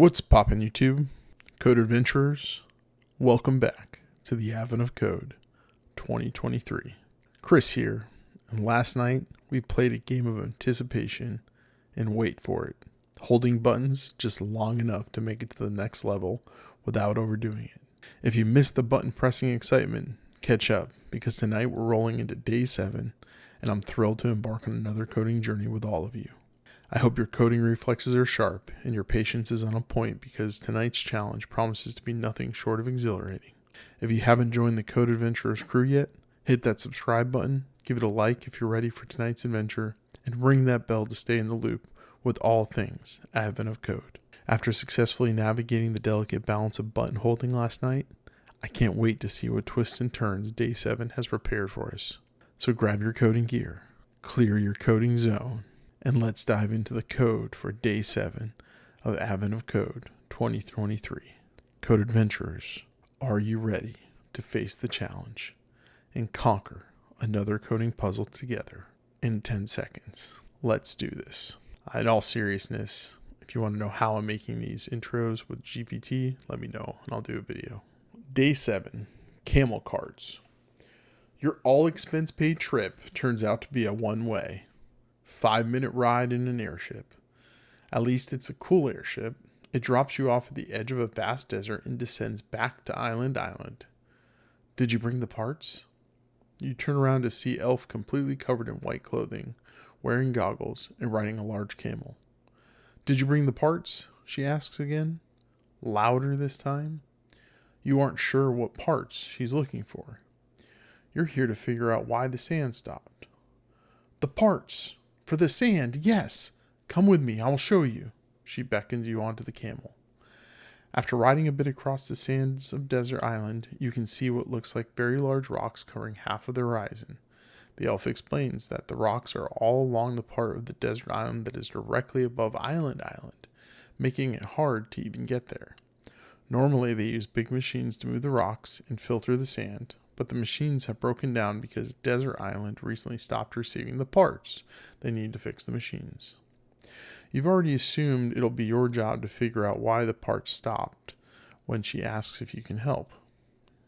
What's poppin' YouTube? Code adventurers, welcome back to the Advent of Code 2023. Chris here, and last night we played a game of anticipation and wait for it, holding buttons just long enough to make it to the next level without overdoing it. If you missed the button pressing excitement, catch up, because tonight we're rolling into day 7, and I'm thrilled to embark on another coding journey with all of you. I hope your coding reflexes are sharp and your patience is on point, because tonight's challenge promises to be nothing short of exhilarating. If you haven't joined the Code Adventurers crew yet, hit that subscribe button, give it a like if you're ready for tonight's adventure, and ring that bell to stay in the loop with all things Advent of Code. After successfully navigating the delicate balance of button holding last night, I can't wait to see what twists and turns day 7 has prepared for us. So grab your coding gear, clear your coding zone, and let's dive into the code for day 7 of Advent of Code 2023. Code adventurers, are you ready to face the challenge and conquer another coding puzzle together in 10 seconds? Let's do this. In all seriousness, if you want to know how I'm making these intros with GPT, let me know and I'll do a video. Day 7, camel cards. Your all expense paid trip turns out to be a one-way 5-minute ride in an airship. At least it's a cool airship. It drops you off at the edge of a vast desert and descends back to Island. Did you bring the parts? You turn around to see Elf completely covered in white clothing, wearing goggles, and riding a large camel. Did you bring the parts? She asks again, louder this time. You aren't sure what parts she's looking for. You're here to figure out why the sand stopped. The parts! For the sand, yes. Come with me, I will show you. She beckons you onto the camel. After riding a bit across the sands of Desert Island, you can see what looks like very large rocks covering half of the horizon. The elf explains that the rocks are all along the part of the desert island that is directly above Island, making it hard to even get there. Normally, they use big machines to move the rocks and filter the sand, but the machines have broken down because Desert Island recently stopped receiving the parts they need to fix the machines. You've already assumed it'll be your job to figure out why the parts stopped when she asks if you can help.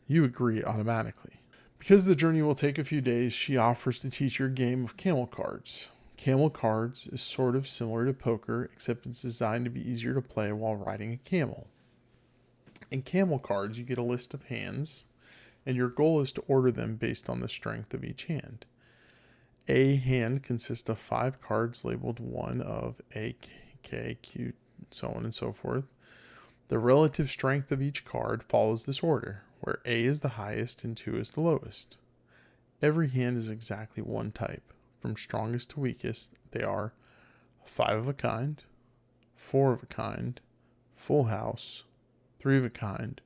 You agree automatically. Because the journey will take a few days, she offers to teach you a game of camel cards. Camel cards is sort of similar to poker, except it's designed to be easier to play while riding a camel. In camel cards, you get a list of hands, and your goal is to order them based on the strength of each hand. A hand consists of 5 cards labeled 1 of A, K, Q, so on and so forth. The relative strength of each card follows this order, where A is the highest and 2 is the lowest. Every hand is exactly one type. From strongest to weakest, they are 5 of a kind, 4 of a kind, full house, 3 of a kind,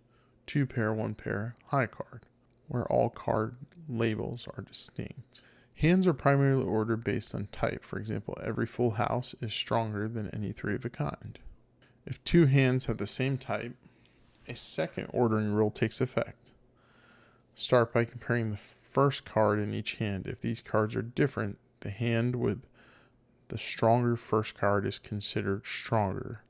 2 pair, 1 pair, high card, where all card labels are distinct. Hands are primarily ordered based on type. For example, every full house is stronger than any 3 of a kind. If 2 hands have the same type, a second ordering rule takes effect. Start by comparing the first card in each hand. If these cards are different, the hand with the stronger first card is considered stronger.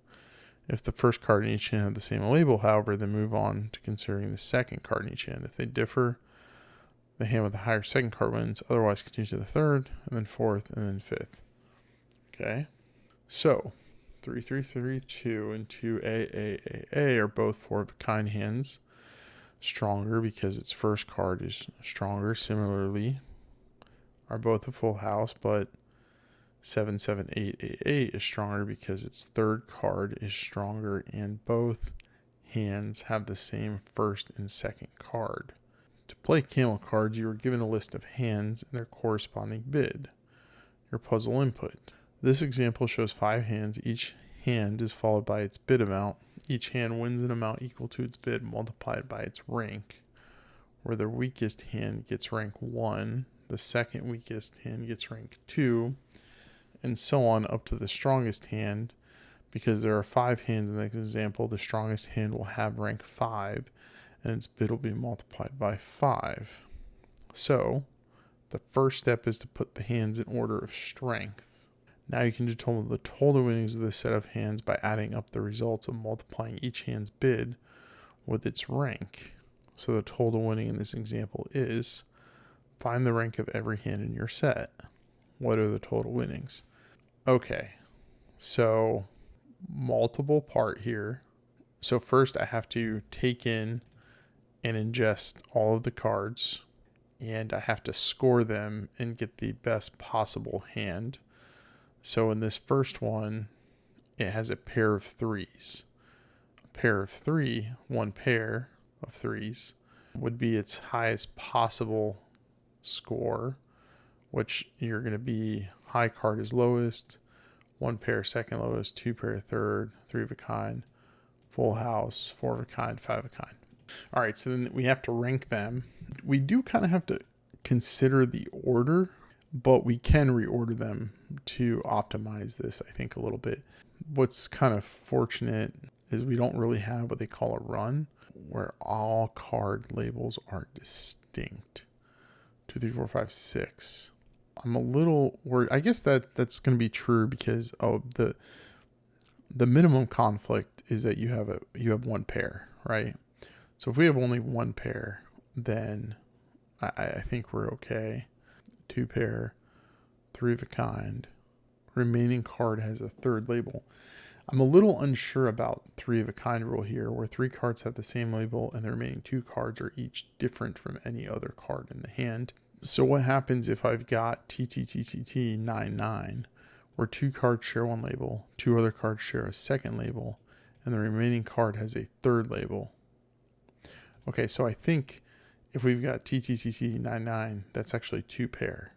If the first card in each hand have the same label, however, then move on to considering the second card in each hand. If they differ, the hand with the higher second card wins. Otherwise, continue to the third, and then fourth, and then fifth. Okay? So, 3, 3, 3, 2, and 2, A are both 4 of a kind hands. Stronger because its first card is stronger. Similarly, are both a full house, but 7, 7, 8, 8 is stronger because its third card is stronger, and both hands have the same first and second card. To play camel cards, you are given a list of hands and their corresponding bid, your puzzle input. This example shows 5 hands. Each hand is followed by its bid amount. Each hand wins an amount equal to its bid multiplied by its rank, where the weakest hand gets rank 1, the second weakest hand gets rank 2, and so on up to the strongest hand. Because there are 5 hands in this example, the strongest hand will have rank 5, and its bid will be multiplied by 5. So, the first step is to put the hands in order of strength. Now you can determine the total winnings of this set of hands by adding up the results of multiplying each hand's bid with its rank. So the total winning in this example is, find the rank of every hand in your set. What are the total winnings? Okay, so multiple part here. So first I have to take in and ingest all of the cards, and I have to score them and get the best possible hand. So in this first one, it has a pair of threes. A pair of three, one pair of threes, would be its highest possible score, which you're going to be high card is lowest, one pair second lowest, two pair third, three of a kind, full house, four of a kind, five of a kind. All right, so then we have to rank them. We do kind of have to consider the order, but we can reorder them to optimize this, I think, a little bit. What's kind of fortunate is we don't really have what they call a run, where all card labels are distinct. 2, 3, 4, 5, 6. I'm a little worried. I guess that's going to be true because the minimum conflict is that you have one pair, right? So if we have only one pair, then I think we're okay. Two pair, three of a kind. Remaining card has a third label. I'm a little unsure about three of a kind rule here, where three cards have the same label and the remaining two cards are each different from any other card in the hand. So what happens if I've got TTTTT 99, where two cards share one label, two other cards share a second label, and the remaining card has a third label? Okay, so I think if we've got TTTT 99, that's actually two pair,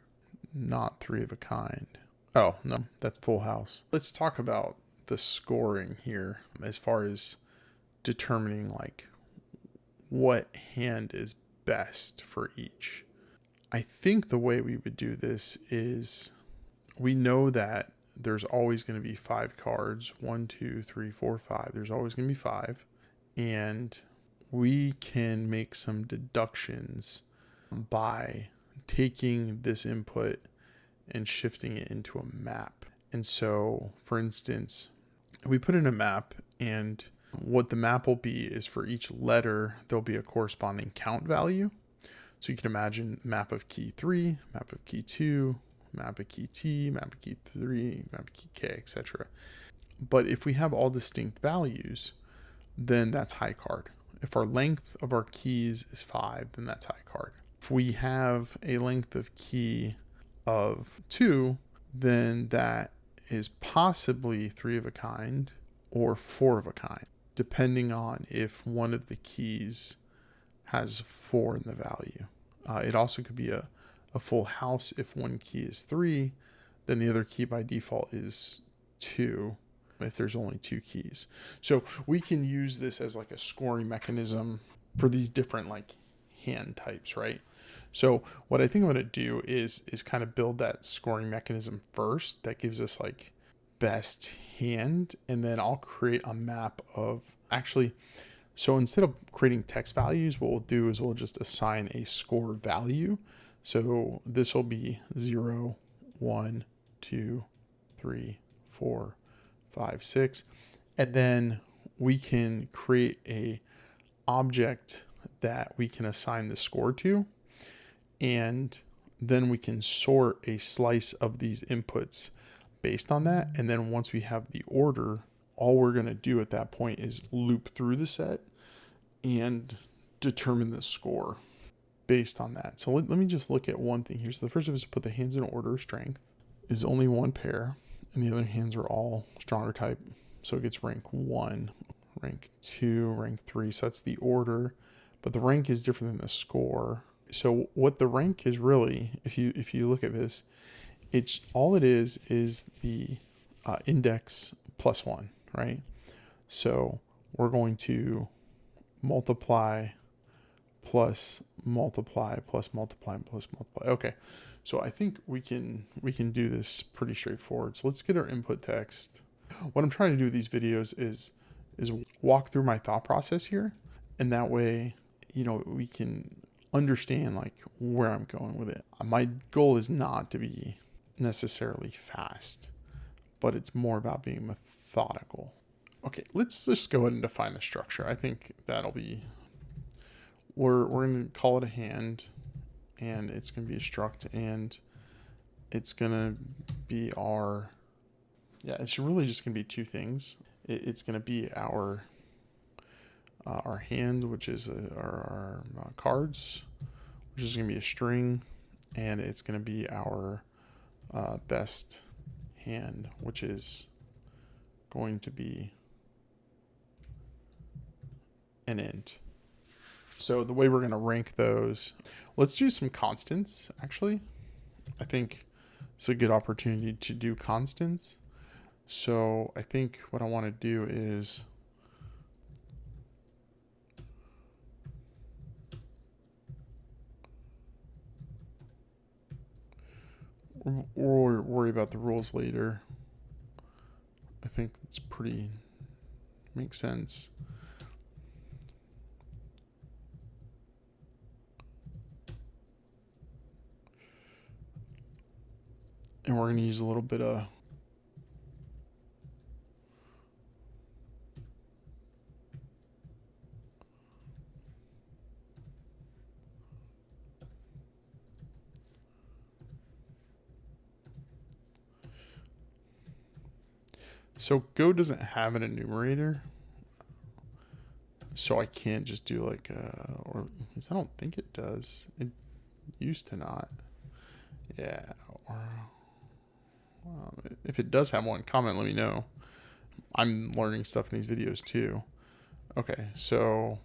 not three of a kind. Oh, no, that's full house. Let's talk about the scoring here as far as determining like what hand is best for each. I think the way we would do this is, we know that there's always going to be 5 cards. 1, 2, 3, 4, 5. There's always going to be 5. And we can make some deductions by taking this input and shifting it into a map. And so, for instance, we put in a map, and what the map will be is for each letter, there'll be a corresponding count value. So you can imagine map of key 3, map of key 2, map of key T, map of key 3, map of key K, etc. But if we have all distinct values, then that's high card. If our length of our keys is 5, then that's high card. If we have a length of key of 2, then that is possibly 3 of a kind or 4 of a kind, depending on if one of the keys has 4 in the value. It also could be a full house. If one key is 3, then the other key by default is 2 if there's only 2 keys. So we can use this as like a scoring mechanism for these different like hand types, right? So what I think I'm going to do is kind of build that scoring mechanism first that gives us like best hand, and then I'll create a map of actually. So instead of creating text values, what we'll do is we'll just assign a score value. So this will be 0, 1, 2, 3, 4, 5, 6. And then we can create a object that we can assign the score to. And then we can sort a slice of these inputs based on that. And then once we have the order, all we're going to do at that point is loop through the set and determine the score based on that. So let me just look at one thing here. So the first is to put the hands in order of strength. Is only one pair, and the other hands are all stronger type. So it gets rank 1, rank 2, rank 3. So that's the order, but the rank is different than the score. So what the rank is really, if you look at this, it's all it is the index plus 1, right? So we're going to multiply plus multiply plus multiply plus multiply. Okay, so I think we can do this pretty straightforward. So let's get our input text. What I'm trying to do with these videos is walk through my thought process here, and that way, you know, we can understand like where I'm going with it. My goal is not to be necessarily fast. but it's more about being methodical. Okay, let's just go ahead and define the structure. I think that'll be, we're going to call it a hand, and it's going to be a struct, and it's going to be our, yeah, it's really just going to be two things. It's going to be our hand, which is our cards, which is going to be a string, and it's going to be our best hand, which is going to be an int. So the way we're going to rank those, let's do some constants, actually. I think it's a good opportunity to do constants. So I think what I want to do is we'll worry about the rules later. I think it's pretty, makes sense. And we're going to use a little bit of so Go doesn't have an enumerator, so I can't just do like or at least I don't think it does. It used to not. Yeah. Or if it does have one, comment, let me know. I'm learning stuff in these videos too. Okay, so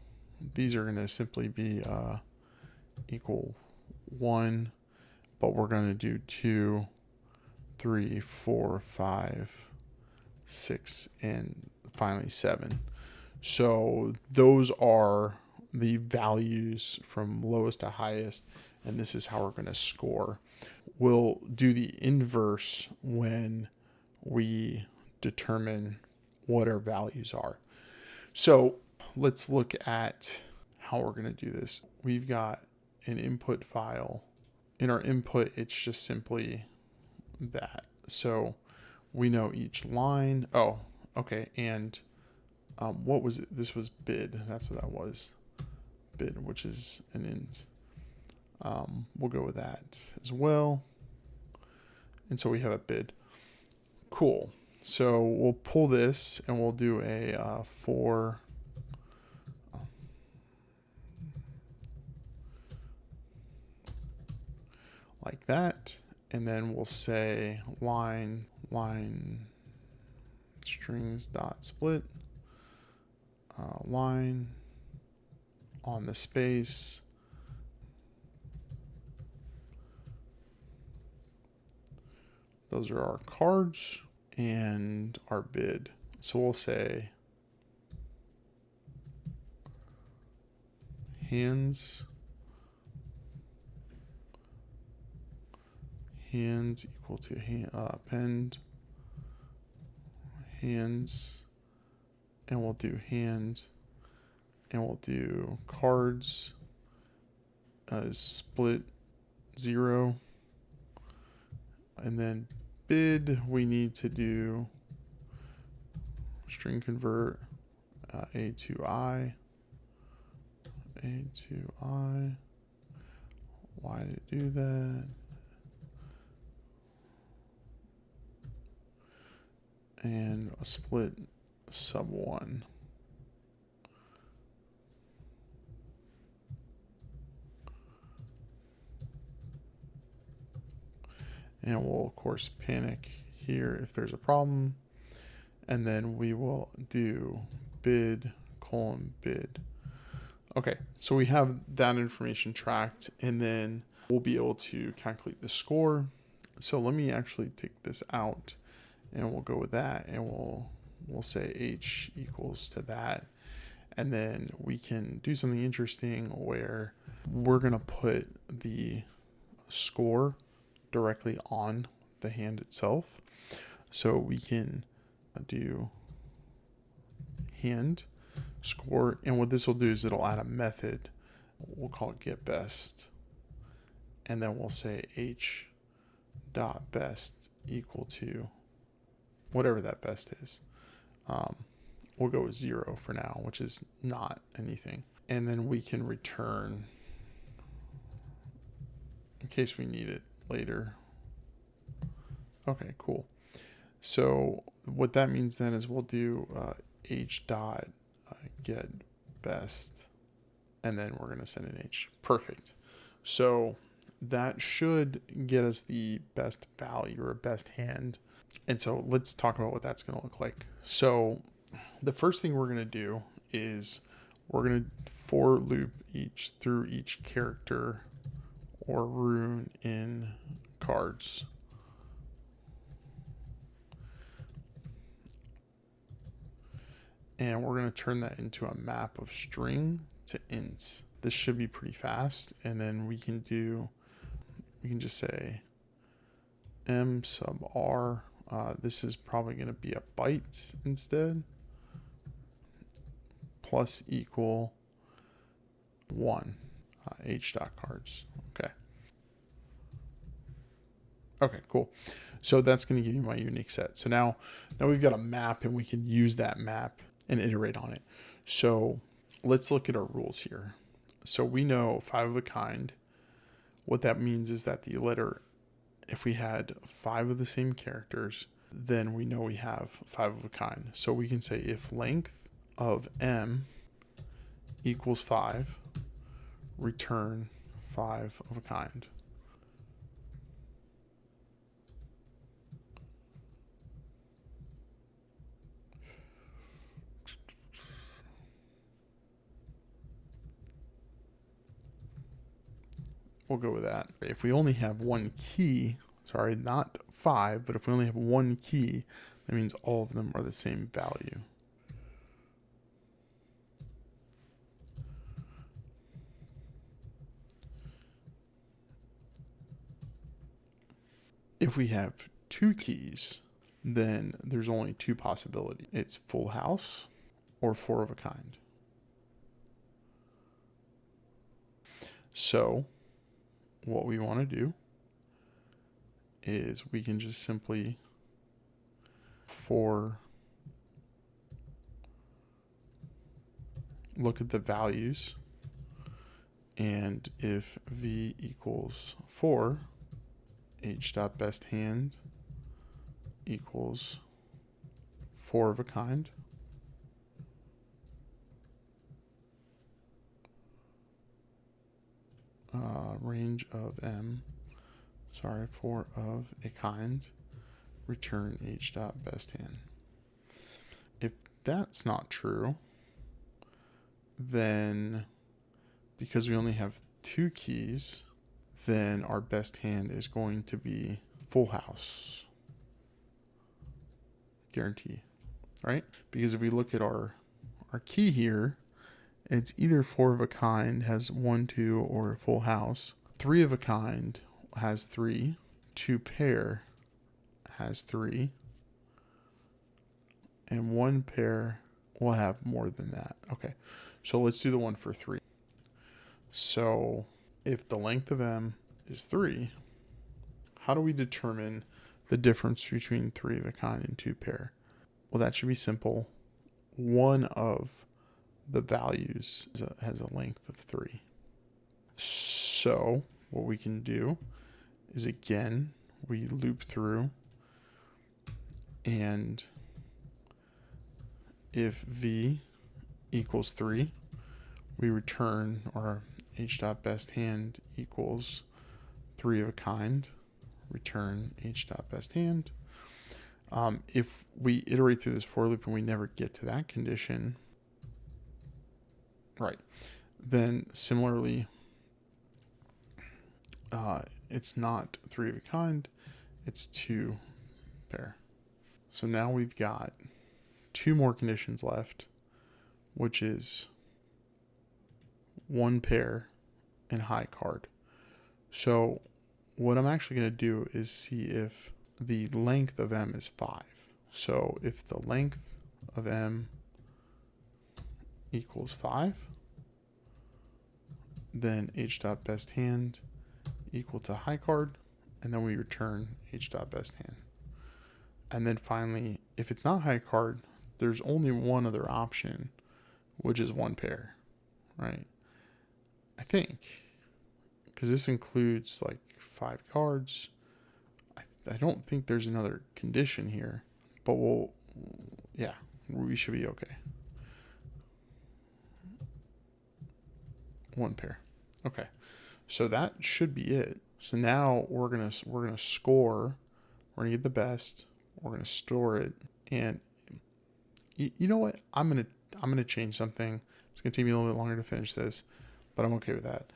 these are going to simply be equal 1, but we're going to do 2, 3, 4, 5, 6, and finally 7. So those are the values from lowest to highest, and this is how we're going to score. We'll do the inverse when we determine what our values are. So let's look at how we're going to do this. We've got an input file. In our input, it's just simply that. So we know each line. Oh, okay. And what was it? This was bid. That's what that was. Bid, which is an int. We'll go with that as well. And so we have a bid. Cool. So we'll pull this and we'll do a for like that. And then we'll say line strings dot split line on the space. Those are our cards and our bid. So we'll say hands equal to append hands, and we'll do hand, and we'll do cards as split 0, and then bid we need to do string convert a to I. Why did it do that? And a split sub 1. And we'll of course panic here if there's a problem. And then we will do bid colon bid. Okay, so we have that information tracked, and then we'll be able to calculate the score. So let me actually take this out, and we'll go with that, and we'll say H equals to that. And then we can do something interesting where we're gonna put the score directly on the hand itself. So we can do hand score, and what this will do is it'll add a method. We'll call it get best, and then we'll say H dot best equal to whatever that best is. We'll go with 0 for now, which is not anything. And then we can return in case we need it later. Okay, cool. So what that means then is we'll do h dot get best, and then we're going to send an h. Perfect. So that should get us the best value or best hand. And so let's talk about what that's going to look like. So the first thing we're going to do is we're going to for loop through each character or rune in cards. And we're going to turn that into a map of string to int. This should be pretty fast. And then we can just say m sub r. This is probably going to be a byte instead. Plus equal 1 h dot cards. Okay. Okay, cool. So that's going to give you my unique set. So now we've got a map, and we can use that map and iterate on it. So let's look at our rules here. So we know 5 of a kind. What that means is that the letter, if we had 5 of the same characters, then we know we have 5 of a kind. So we can say if length of m equals 5, return 5 of a kind. We'll go with that. If we only have one key, sorry, not 5, but if we only have one key, that means all of them are the same value. If we have 2 keys, then there's only 2 possibilities. It's full house or 4 of a kind. So what we want to do is we can just simply look at the values, and if v equals 4, h dot best hand equals 4 of a kind. Range of m, 4 of a kind, return h dot best hand. If that's not true, then because we only have 2 keys, then our best hand is going to be full house. Guarantee, right? Because if we look at our key here, it's either 4 of a kind has 1, 2, or a full house. 3 of a kind has 3. 2 pair has 3. And 1 pair will have more than that. Okay, so let's do the one for 3. So if the length of m is 3, how do we determine the difference between 3 of a kind and 2 pair? Well, that should be simple. One of the values has a length of 3. So what we can do is, again, we loop through, and if v equals 3, we return our h dot best hand equals 3 of a kind, return h dot best hand. If we iterate through this for loop and we never get to that condition, right, then similarly, it's not 3 of a kind, it's 2 pair. So now we've got 2 more conditions left, which is 1 pair and high card. So what I'm actually going to do is see if the length of m is 5. So if the length of m equals 5, then h dot best hand equal to high card, and then we return h dot best hand. And then finally, if it's not high card, there's only one other option, which is one pair, right? I think, because this includes like 5 cards. I don't think there's another condition here, but yeah, we should be okay. One pair. Okay. So that should be it. So now we're gonna score. We're gonna get the best. We're gonna store it, and you know what? I'm gonna change something. It's gonna take me a little bit longer to finish this, but I'm okay with that.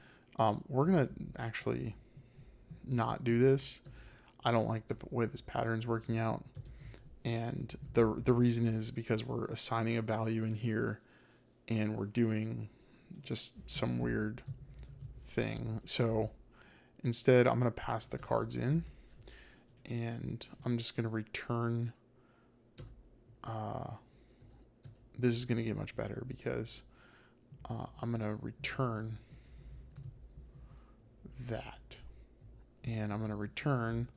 We're gonna actually not do this. I don't like the way this pattern's working out, and the reason is because we're assigning a value in here, and we're doing just some weird thing. So instead, I'm going to pass the cards in, and I'm just going to return. This is going to get much better because I'm going to return that, and I'm going to return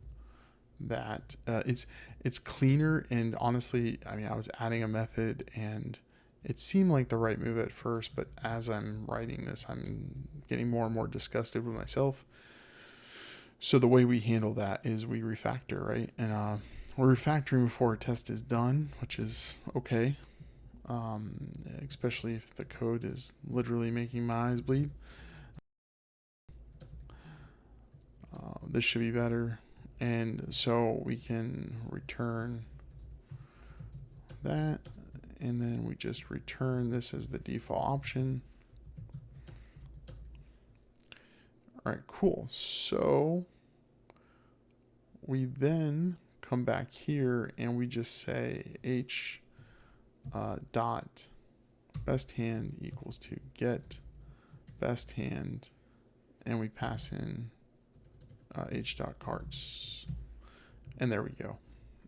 that. It's cleaner, and honestly, I mean, I was adding a method, and it seemed like the right move at first, but as I'm writing this, I'm getting more and more disgusted with myself. So the way we handle that is we refactor, right? And we're refactoring before a test is done, which is okay. Especially if the code is literally making my eyes bleed. This should be better. And so we can return that, and then we just return this as the default option. All right, cool. So we then come back here and we just say h dot best hand equals to get best hand, and we pass in h dot cards, and there we go.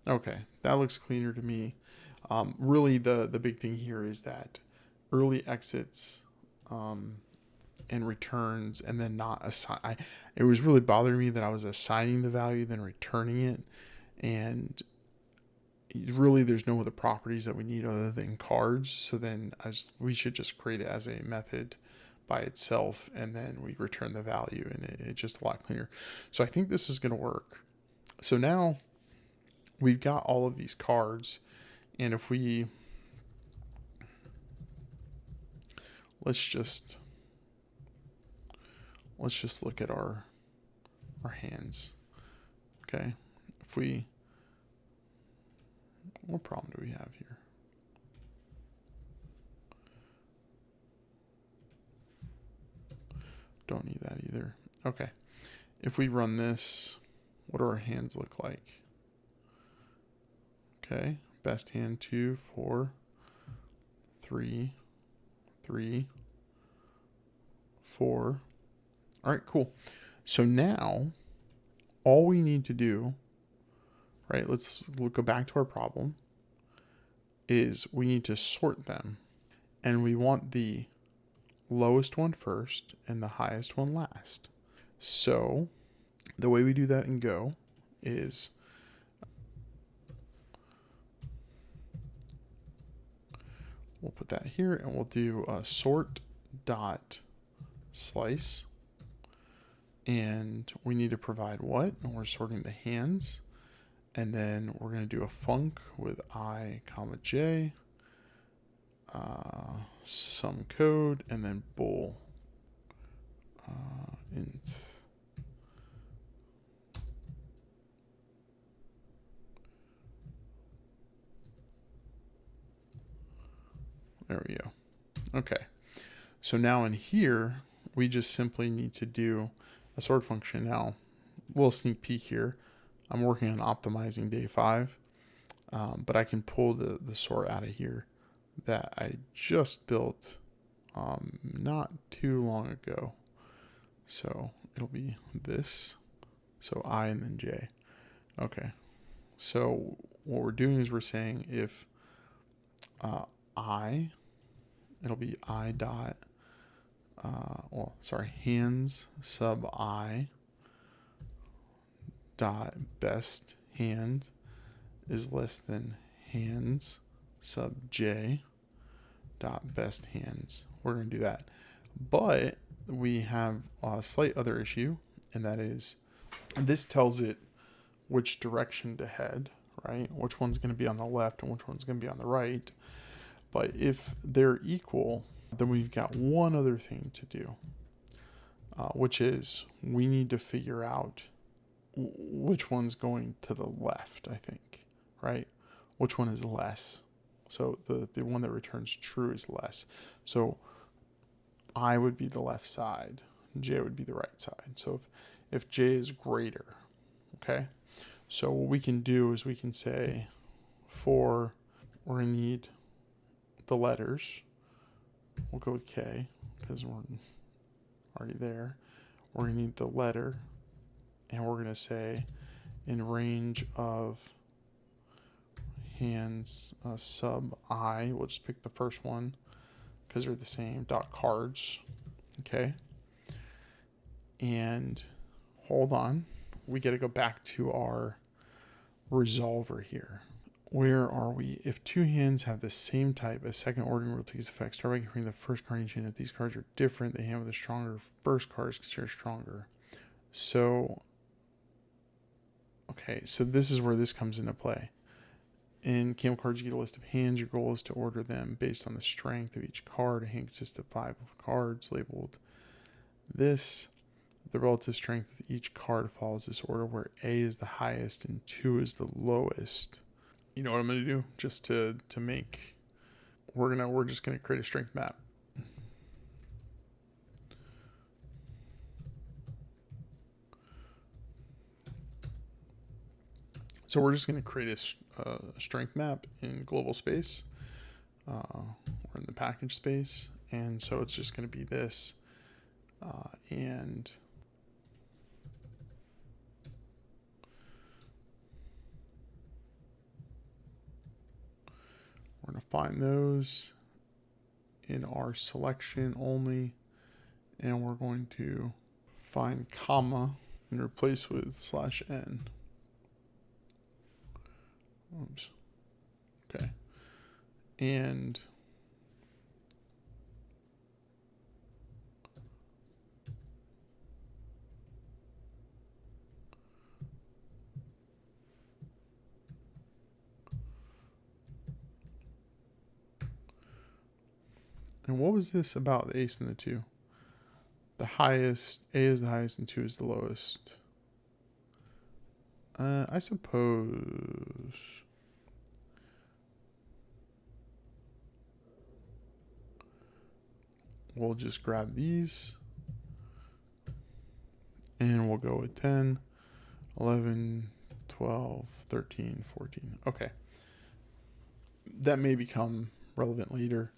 Okay, that looks cleaner to me. Really, the big thing here is that early exits and returns, and then not assign. It was really bothering me that I was assigning the value, then returning it, and really there's no other properties that we need other than cards. So then we should just create it as a method by itself, and then we return the value, and it's just a lot cleaner. So I think this is going to work. So now we've got all of these cards, and if we let's just look at our hands. Okay, if we, what problem do we have here? Don't need that either. Okay, if we run this, what do our hands look like? Okay, best hand 2, 4, 3, 3, 4. All right, cool. So now all we need to do, right, let's go back to our problem, is we need to sort them, and we want the lowest one first and the highest one last. So the way we do that in Go is we'll put that here, and we'll do a sort dot slice, and we need to provide what, and we're sorting the hands, and then we're going to do a func with I comma j, some code, and then bool int. There we go. Okay, so now in here we just simply need to do a sort function. Now, a little sneak peek here, I'm working on optimizing day 5, but I can pull the sort out of here that I just built not too long ago. So it'll be this, so I and then j. Okay, so what we're doing is we're saying if I, it'll be I dot, hands sub I dot best hand is less than hands sub j dot best hands. We're going to do that. But we have a slight other issue, and that is this tells it which direction to head, right? Which one's going to be on the left and which one's going to be on the right. But if they're equal, then we've got one other thing to do, which is we need to figure out which one's going to the left, I think, right? Which one is less? So the one that returns true is less. So I would be the left side, j would be the right side. So if j is greater, okay? So what we can do is we can say we're going to need the letters. We'll go with k because we're already there. We're going to need the letter, and we're going to say in range of hands sub I, we'll just pick the first one because they're the same, dot cards, okay? And hold on, we got to go back to our resolver here. Where are we? If two hands have the same type, a second ordering rule takes effect. Start by comparing the first card in each hand. If these cards are different, the hand with the stronger first card is considered stronger. So, okay, so this is where this comes into play. In Camel Cards, you get a list of hands. Your goal is to order them based on the strength of each card. A hand consists of 5 cards labeled this. The relative strength of each card follows this order, where A is the highest and 2 is the lowest. You know what I'm going to do? Just to make, we're just going to create a strength map. So we're just going to create a strength map in global space, or in the package space. And so it's just going to be this, and we're going to find those in our selection only, and we're going to find comma and replace with /n. Oops. Okay. And what was this about the ace and the 2? The highest, A is the highest and 2 is the lowest. I suppose we'll just grab these and we'll go with 10, 11, 12, 13, 14. Okay. That may become relevant later.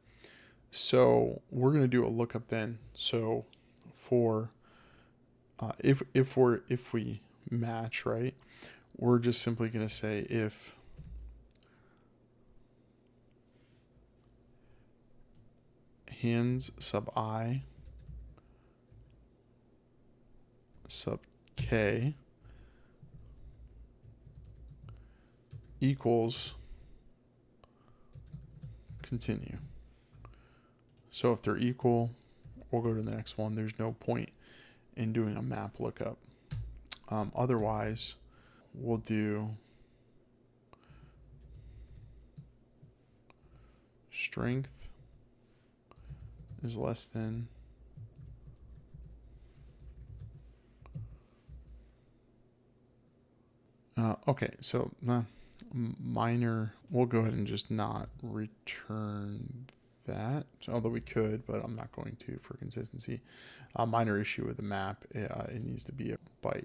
So we're going to do a lookup then. So for if we match, right, we're just simply going to say if hands sub I sub k equals continue. So if they're equal, we'll go to the next one. There's no point in doing a map lookup. Otherwise, we'll do strength is less than okay, so minor, we'll go ahead and just not return that, although we could, but I'm not going to for consistency. Minor issue with the map, it needs to be a byte.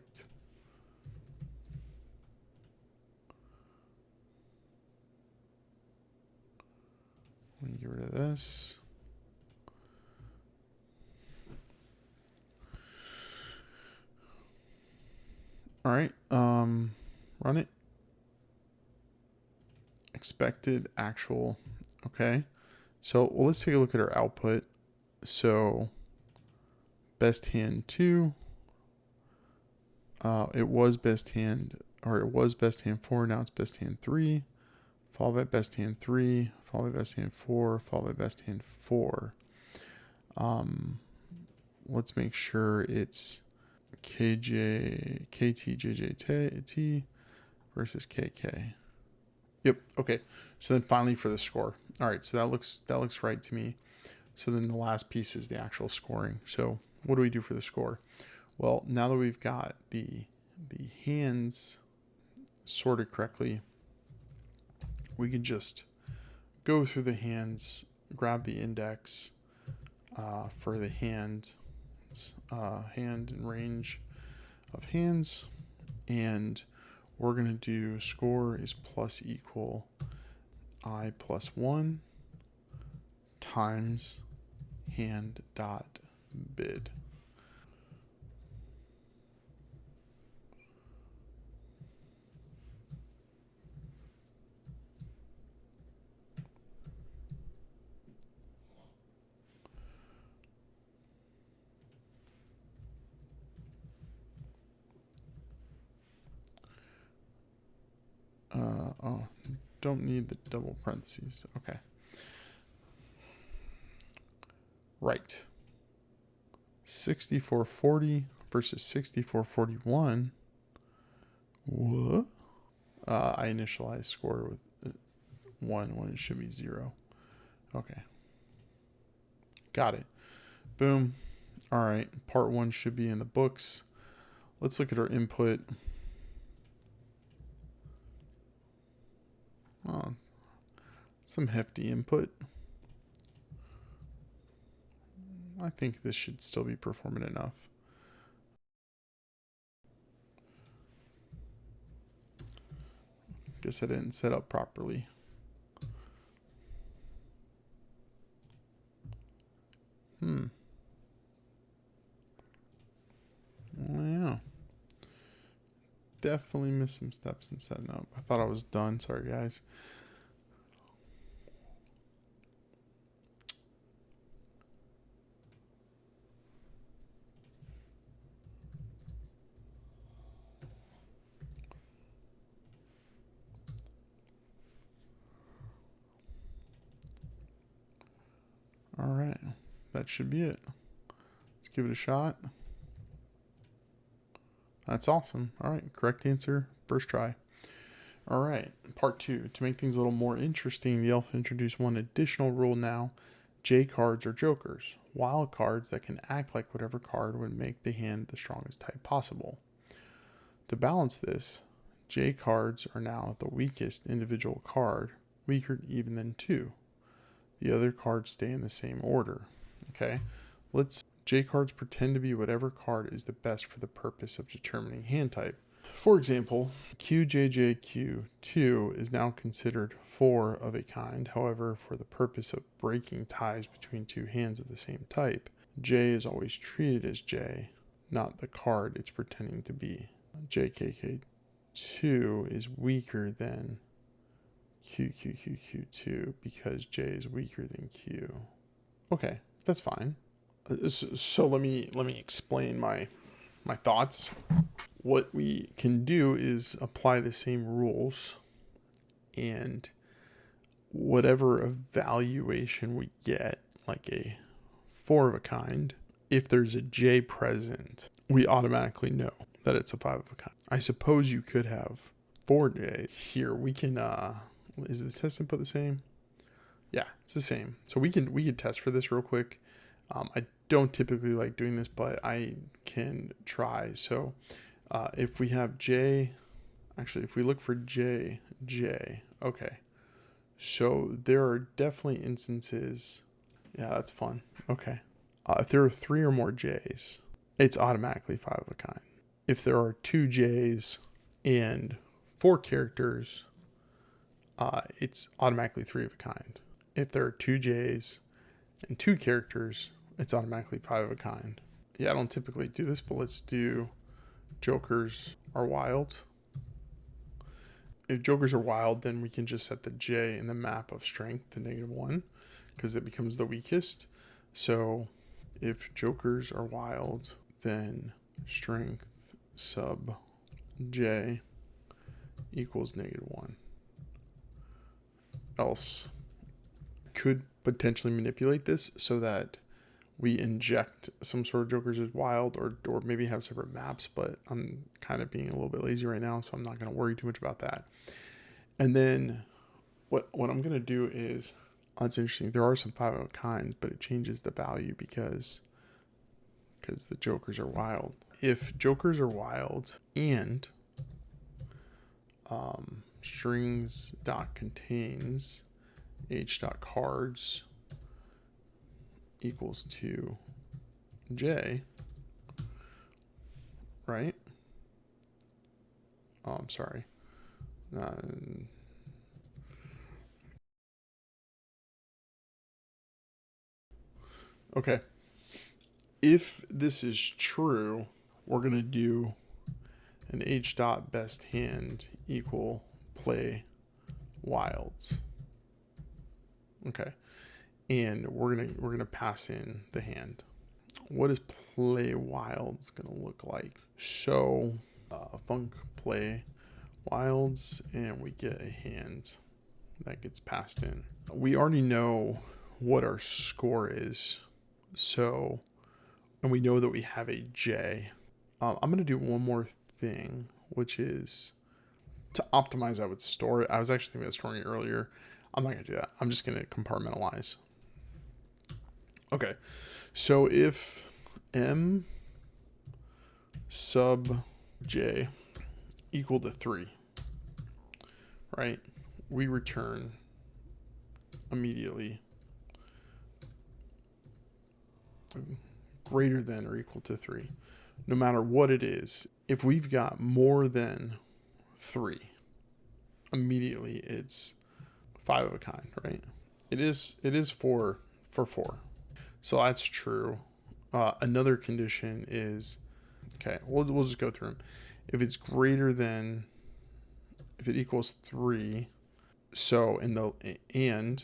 Let me get rid of this. All right, run it. Expected actual, okay. So let's take a look at our output. So best hand 2, it was best hand 4, now it's best hand 3, followed by best hand 3, followed by best hand 4, followed by best hand 4. Let's make sure it's KT versus KK. Yep. Okay. So then finally for the score. All right. So that looks right to me. So then the last piece is the actual scoring. So what do we do for the score? Well, now that we've got the hands sorted correctly, we can just go through the hands, grab the index for the hand and range of hands, and we're going to do score is plus equal I plus 1 times hand dot bid. Oh, don't need the double parentheses. Okay. Right. 6440 versus 6441. What? I initialize score with 1 when it should be 0. Okay. Got it. Boom. All right. Part 1 should be in the books. Let's look at our input. Oh, some hefty input. I think this should still be performant enough. Guess I didn't set up properly. Yeah. Definitely missed some steps in setting up. I thought I was done. Sorry, guys. All right. That should be it. Let's give it a shot. That's awesome. All right. Correct answer. First try. All right. Part 2. To make things a little more interesting, the elf introduced one additional rule now. J cards are jokers, wild cards that can act like whatever card would make the hand the strongest type possible. To balance this, J cards are now the weakest individual card, weaker even than 2. The other cards stay in the same order. Okay, J cards pretend to be whatever card is the best for the purpose of determining hand type. For example, QJJQ2 is now considered 4 of a kind. However, for the purpose of breaking ties between two hands of the same type, J is always treated as J, not the card it's pretending to be. JKK2 is weaker than QQQQ2 because J is weaker than Q. Okay, that's fine. So let me explain my thoughts. What we can do is apply the same rules, and whatever evaluation we get, like a 4 of a kind, if there's a J present, we automatically know that it's a 5 of a kind. I suppose you could have 4 J. Here we can is the test input the same? Yeah, it's the same. So we can test for this real quick. I don't typically like doing this, but I can try. So if we have J, actually, if we look for J, okay. So there are definitely instances. Yeah, that's fun. Okay. If there are 3 or more J's, it's automatically 5 of a kind. If there are 2 J's and 4 characters, it's automatically 3 of a kind. If there are 2 J's and 2 characters, it's automatically 5 of a kind. Yeah, I don't typically do this, but let's do jokers are wild. If jokers are wild, then we can just set the J in the map of strength to -1 because it becomes the weakest. So if jokers are wild, then strength sub J equals -1. else could potentially manipulate this so that we inject some sort of jokers as wild, or maybe have separate maps, but I'm kind of being a little bit lazy right now, so I'm not going to worry too much about that. And then what I'm going to do is, that's interesting, there are some 5 of a kind, but it changes the value because the jokers are wild. If jokers are wild and strings dot contains h dot cards equals to j, right? Oh, I'm sorry. Okay. If this is true, we're going to do an h dot best hand equal play wilds. Okay. And we're gonna pass in the hand. What is play wilds gonna look like? Show func play wilds, and we get a hand that gets passed in. We already know what our score is, so, and we know that we have a J. I'm gonna do one more thing, which is to optimize. I would store it. I was actually thinking about storing it earlier. I'm not gonna do that. I'm just gonna compartmentalize. Okay, so if m sub j equal to 3, right, we return immediately greater than or equal to 3, no matter what it is. If we've got more than 3, immediately it's 5 of a kind, right? It is 4 for 4. So that's true. Another condition is, okay, we'll just go through them. If it's greater than, if it equals 3, so in the, and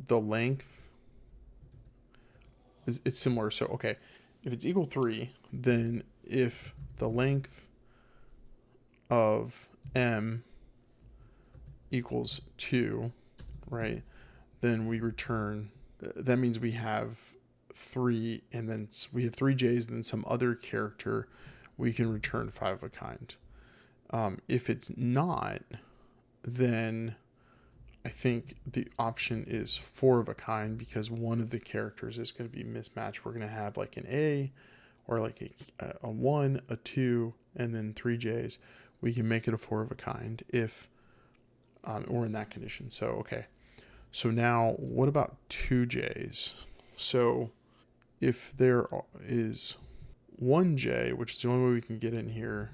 the length is, it's similar. So, okay, if it's equal 3, then if the length of m equals 2, right, then we return, that means we have 3, and then we have 3 J's, and then some other character, we can return 5 of a kind. If it's not, then I think the option is 4 of a kind, because one of the characters is going to be mismatched. We're going to have like an A, or like a 1, a 2, and then 3 J's. We can make it a 4 of a kind if we're in that condition. So, okay. So now what about 2 J's? So if there is 1 J, which is the only way we can get in here,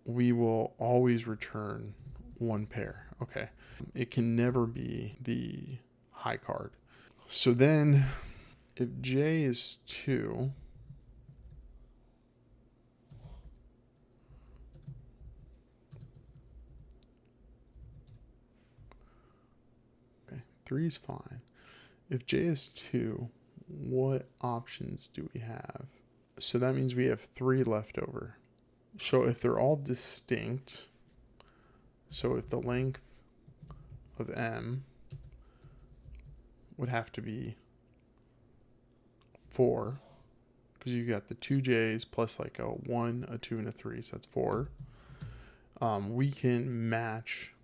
we will always return 1 pair. Okay. It can never be the high card. So then if J is 2, okay, 3 is fine. If J is 2, what options do we have? So that means we have 3 left over. So if they're all distinct, so if the length of m would have to be 4, because you got the 2 J's plus like a 1, a 2, and a 3, so that's 4. We can match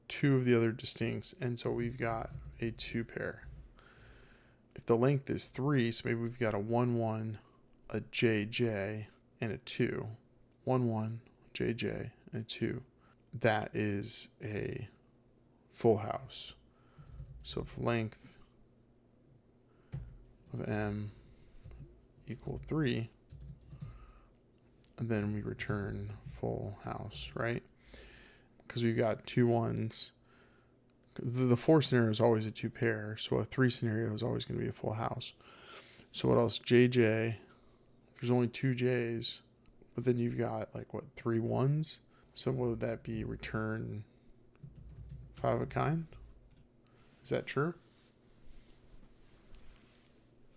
2 of the other distincts, and so we've got a 2 pair. If the length is 3, so maybe we've got a 1, 1, a JJ, and a 2. 1, 1, JJ, and a 2. That is a full house. So if length of m equal 3, and then we return full house, right? Because we've got 2 1s. The 4 scenario is always a 2 pair, so a 3 scenario is always going to be a full house. So what else? JJ. There's only 2 J's, but then you've got like what, 3 1s? So what would that be? Return 5 of a kind? Is that true?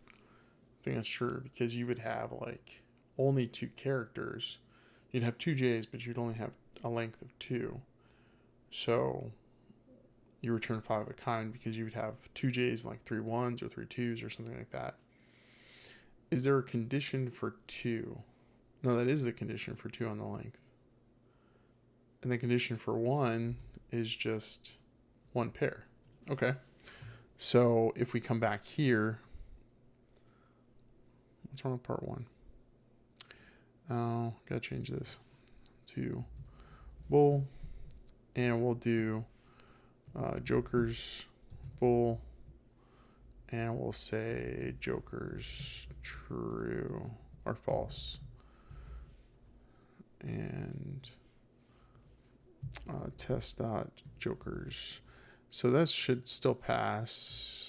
I think that's true, because you would have like only 2 characters. You'd have 2 J's, but you'd only have a length of 2. So you return 5 of a kind because you would have 2 J's and like 3 1s or 3 2s or something like that. Is there a condition for 2? No, that is the condition for 2 on the length. And the condition for 1 is just 1 pair. Okay. So if we come back here, what's wrong with part 1? Oh, gotta change this to bool, and we'll do Joker's bool, and we'll say Joker's true or false, and test dot Joker's. So that should still pass.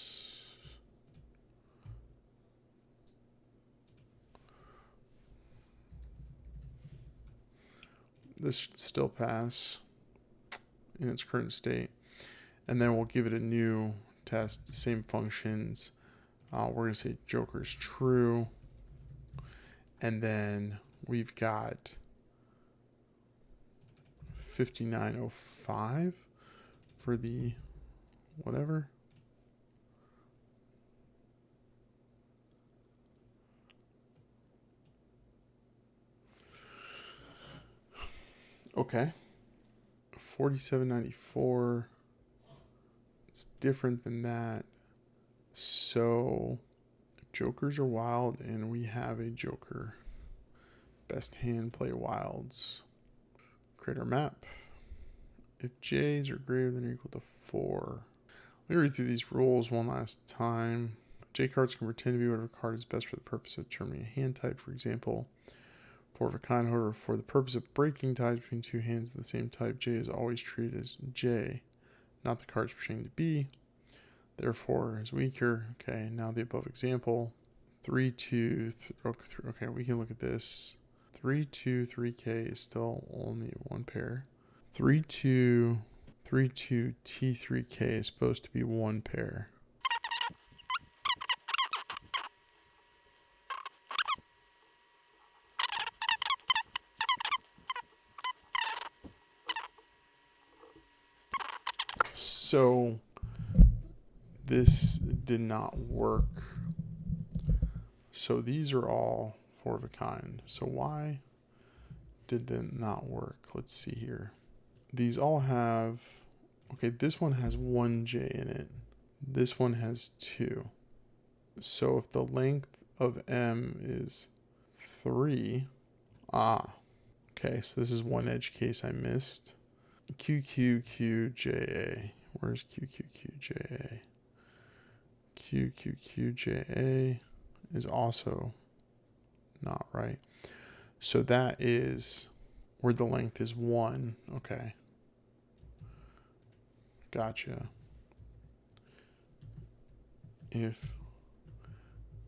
This should still pass in its current state. And then we'll give it a new test, same functions. We're going to say Joker's true. And then we've got 5905 for the whatever. Okay. 4794. It's different than that. So Jokers are wild, and we have a Joker. Best hand, play wilds. Create our map. If J's are greater than or equal to 4. Let me read through these rules one last time. J cards can pretend to be whatever card is best for the purpose of determining a hand type. For example, 4 of a kind. However, for the purpose of breaking ties between 2 hands of the same type, J is always treated as J, not the cards pertaining to B. Therefore, is weaker. Okay, now the above example. 3, 2, okay, we can look at this. 3, 2, 3K is still only 1 pair. 3, 2, 3, 2, T3K is supposed to be 1 pair. So this did not work. So these are all 4 of a kind. So why did that not work? Let's see here. These all have, okay, this one has 1 J in it. This one has 2. So if the length of M is 3, okay, so this is one edge case I missed. QQQJA. Where's QQQJA? QQQJA is also not right. So that is where the length is 1. Okay. Gotcha. If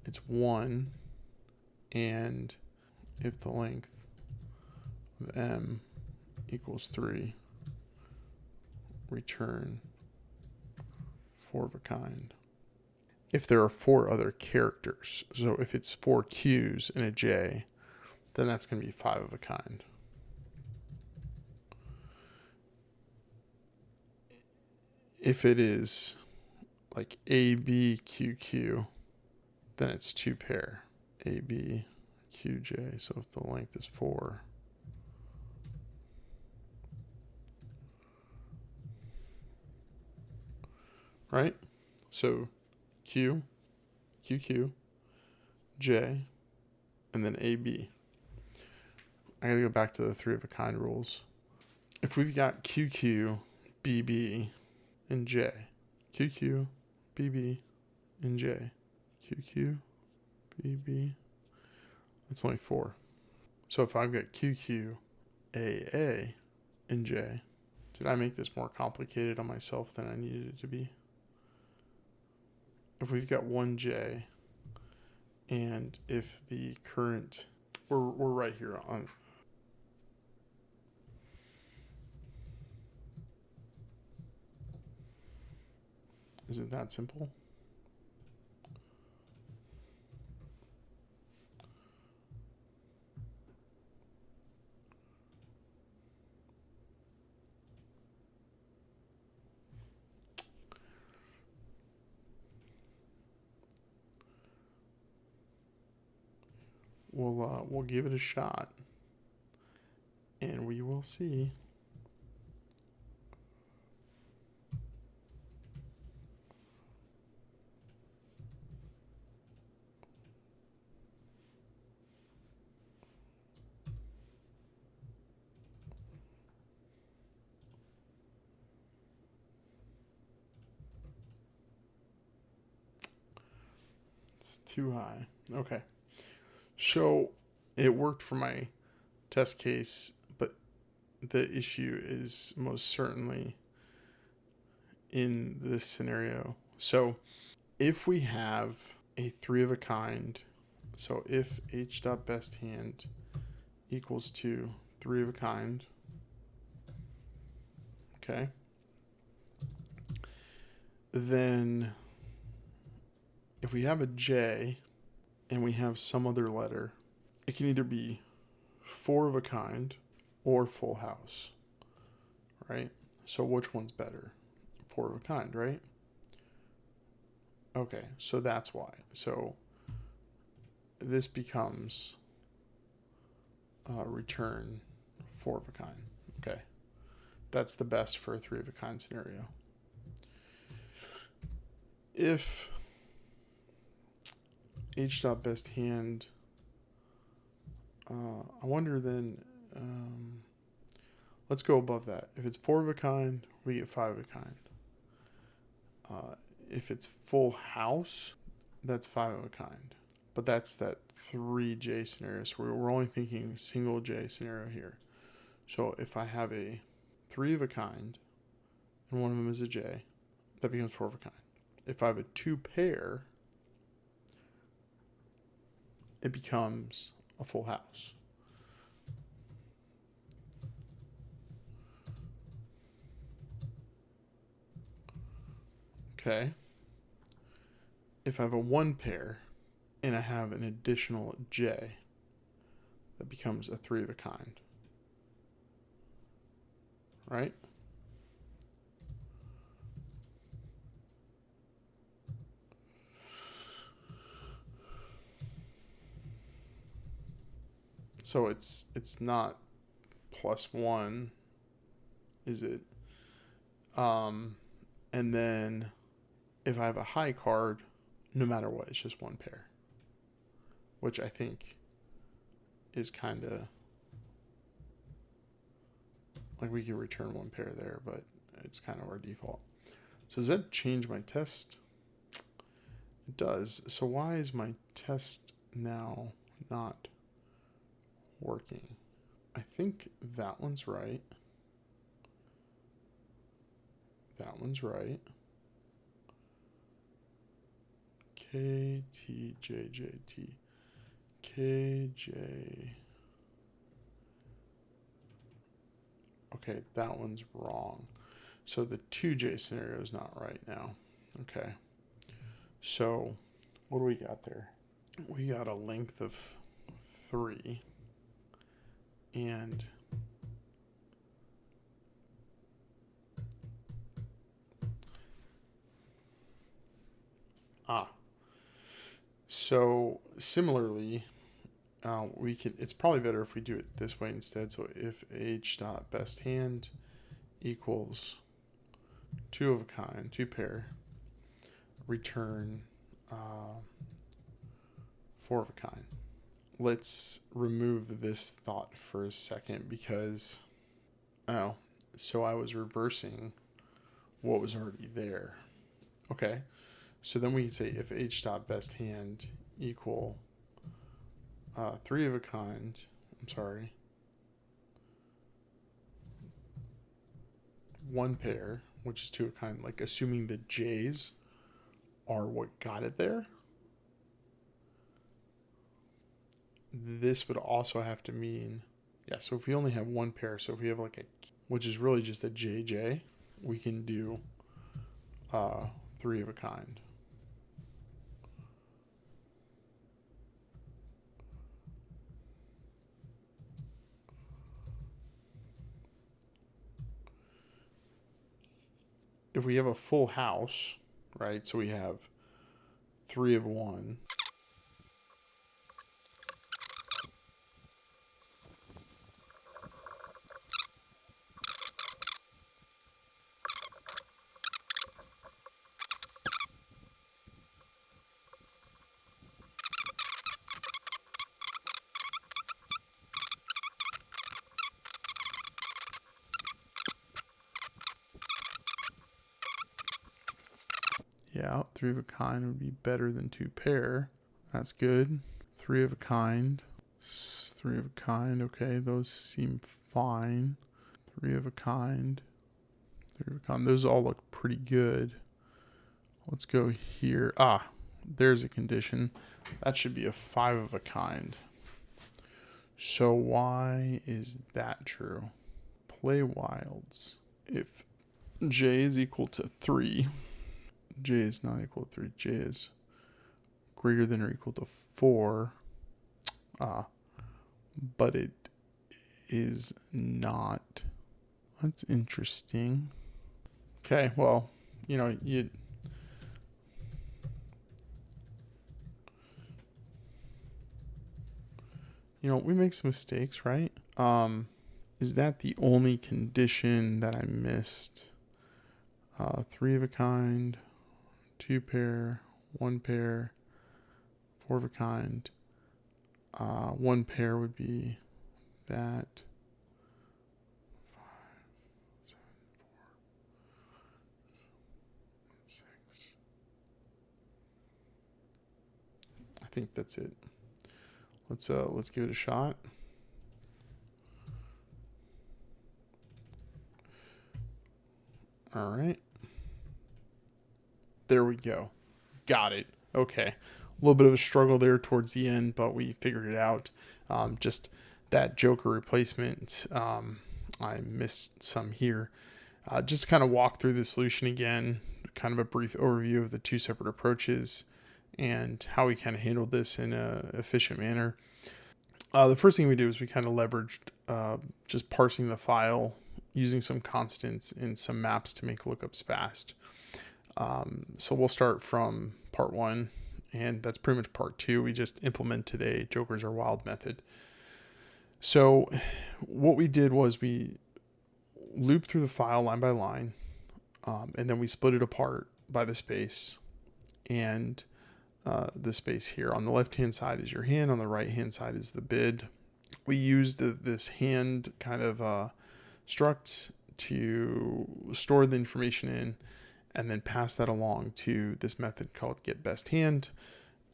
it's 1 and if the length of M equals 3, return 4 of a kind. If there are 4 other characters, so if it's 4 Q's and a J, then that's going to be 5 of a kind. If it is like ABQQ, then it's 2 pair. ABQJ, so if the length is 4, right? So Q, QQ, J, and then AB. I gotta go back to the 3 of a kind rules. If we've got QQ, BB, and J, QQ, BB, and J, QQ, BB, that's only 4. So if I've got QQ, AA, and J, did I make this more complicated on myself than I needed it to be? If we've got 1J, and if the current, we're right here on, is it that simple? we'll give it a shot, and we will see. It's too high. Okay. So it worked for my test case, but the issue is most certainly in this scenario. So if we have a 3 of a kind, so if h.besthand equals to 3 of a kind, okay, then if we have a j and we have some other letter, it can either be 4 of a kind or full house, right? So which one's better? 4 of a kind, right? Okay, so that's why. So this becomes return 4 of a kind. Okay, that's the best for a 3 of a kind scenario. If h.besthand, I wonder then, let's go above that. If it's 4 of a kind, we get 5 of a kind. If it's full house, that's 5 of a kind. But that's that 3J scenario. So we're only thinking single J scenario here. So if I have a 3 of a kind and one of them is a J, that becomes 4 of a kind. If I have a 2 pair, it becomes a full house. Okay. If I have a 1 pair and I have an additional J, that becomes a 3 of a kind. Right? So it's not +1, is it? And then if I have a high card, no matter what, it's just 1 pair, which I think is kind of like we could return 1 pair there, but it's kind of our default. So does that change my test? It does. So why is my test now not working? I think that one's right. That one's right. KTJJT. KJ. Okay, that one's wrong. So the 2J scenario is not right now. Okay. So what do we got there? We got a length of 3 and so similarly, we could. It's probably better if we do it this way instead. So if h.besthand equals 2 of a kind, 2 pair, return 4 of a kind. Let's remove this thought for a second because, so I was reversing what was already there. Okay, so then we can say if h.besthand equal 3 of a kind, 1 pair, which is 2 of a kind, like assuming the J's are what got it there, this would also have to mean, so if we only have 1 pair, so if we have like a, which is really just a JJ, we can do 3 of a kind. If we have a full house, right, so we have 3 of 1, Yeah, 3 of a kind would be better than 2 pair. That's good. 3 of a kind. 3 of a kind. Okay, those seem fine. 3 of a kind. 3 of a kind. Those all look pretty good. Let's go here. Ah, there's a condition. That should be a 5 of a kind. So why is that true? Play wilds. If j is equal to 3, j is not equal to 3, j is greater than or equal to 4, but it is not. That's interesting. Okay, well, we make some mistakes, right? Is that the only condition that I missed? 3 of a kind, 2 pair, 1 pair, 4 of a kind. 1 pair would be that. 5, 7, 4, 6. I think that's it. Let's give it a shot. All right. There we go. Got it. Okay. A little bit of a struggle there towards the end, but we figured it out. Just that Joker replacement, I missed some here. Just kind of walk through the solution again, kind of a brief overview of the 2 separate approaches and how we kind of handled this in an efficient manner. The first thing we do is we kind of leveraged just parsing the file, using some constants and some maps to make lookups fast. So we'll start from part 1, and that's pretty much part 2. We just implemented a Jokers Are Wild method. So what we did was we looped through the file line by line, and then we split it apart by the space, and the space here. On the left-hand side is your hand. On the right-hand side is the bid. We used this hand kind of struct to store the information in and then pass that along to this method called getBestHand.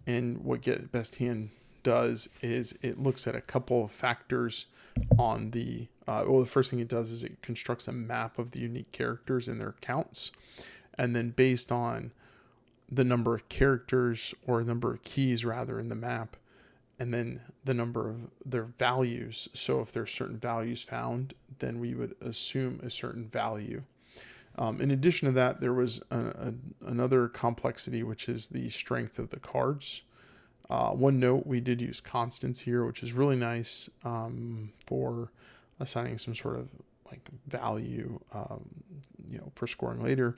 And what getBestHand does is it looks at a couple of factors on the, the first thing it does is it constructs a map of the unique characters and their counts. And then based on the number of characters or number of keys rather in the map, and then the number of their values. So if there's certain values found, then we would assume a certain value. In addition to that, there was another complexity, which is the strength of the cards. One note, we did use constants here, which is really nice for assigning some sort of like value, for scoring later.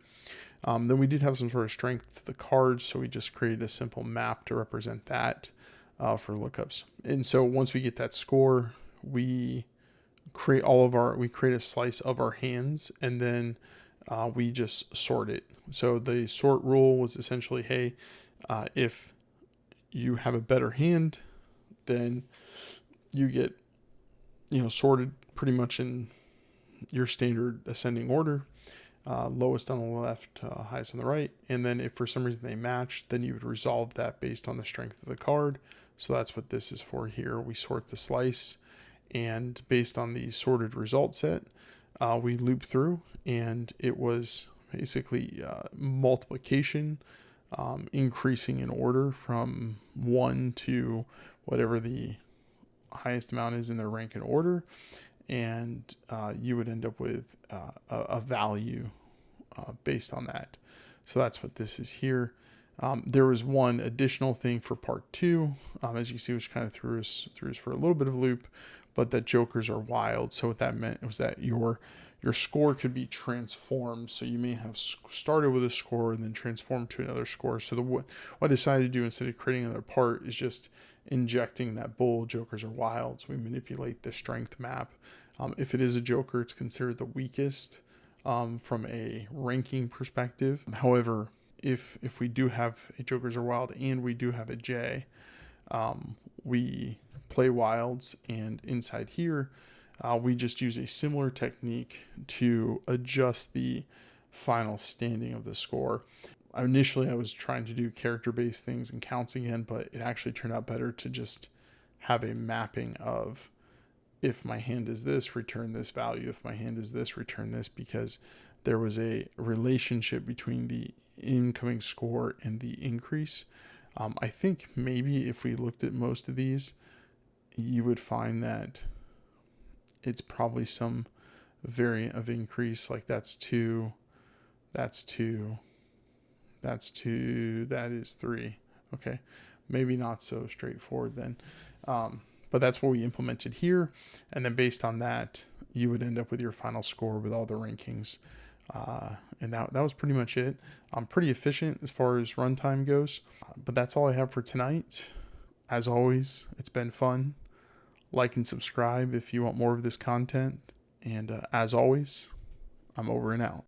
Then we did have some sort of strength to the cards, so we just created a simple map to represent that for lookups. And so once we get that score, we create a slice of our hands, and then we just sort it. So the sort rule was essentially, hey, if you have a better hand, then you get sorted pretty much in your standard ascending order, lowest on the left, highest on the right. And then if for some reason they match, then you would resolve that based on the strength of the card. So that's what this is for here. We sort the slice, and based on the sorted result set, we loop through, and it was basically multiplication, increasing in order from 1 to whatever the highest amount is in their rank and order. And you would end up with a value based on that. So that's what this is here. There was one additional thing for part 2, as you see, which kind of threw us for a little bit of a loop, but that Jokers Are Wild. So what that meant was that your score could be transformed. So you may have started with a score and then transformed to another score. So what I decided to do instead of creating another part is just injecting that bool Jokers Are Wild. So we manipulate the strength map. If it is a Joker, it's considered the weakest from a ranking perspective. However, if we do have a Jokers Are Wild and we do have a J, we play wilds, and inside here, we just use a similar technique to adjust the final standing of the score. initially I was trying to do character-based things and counts again, but it actually turned out better to just have a mapping of, if my hand is this, return this value. If my hand is this, return this, because there was a relationship between the incoming score and the increase. I think maybe if we looked at most of these, you would find that it's probably some variant of increase. Like that's 2, that's 2, that's 2, that is 3. Okay, maybe not so straightforward then. But that's what we implemented here. And then based on that, you would end up with your final score with all the rankings. And that was pretty much it. I'm pretty efficient as far as runtime goes. But that's all I have for tonight. As always, it's been fun. Like and subscribe if you want more of this content. And as always, I'm over and out.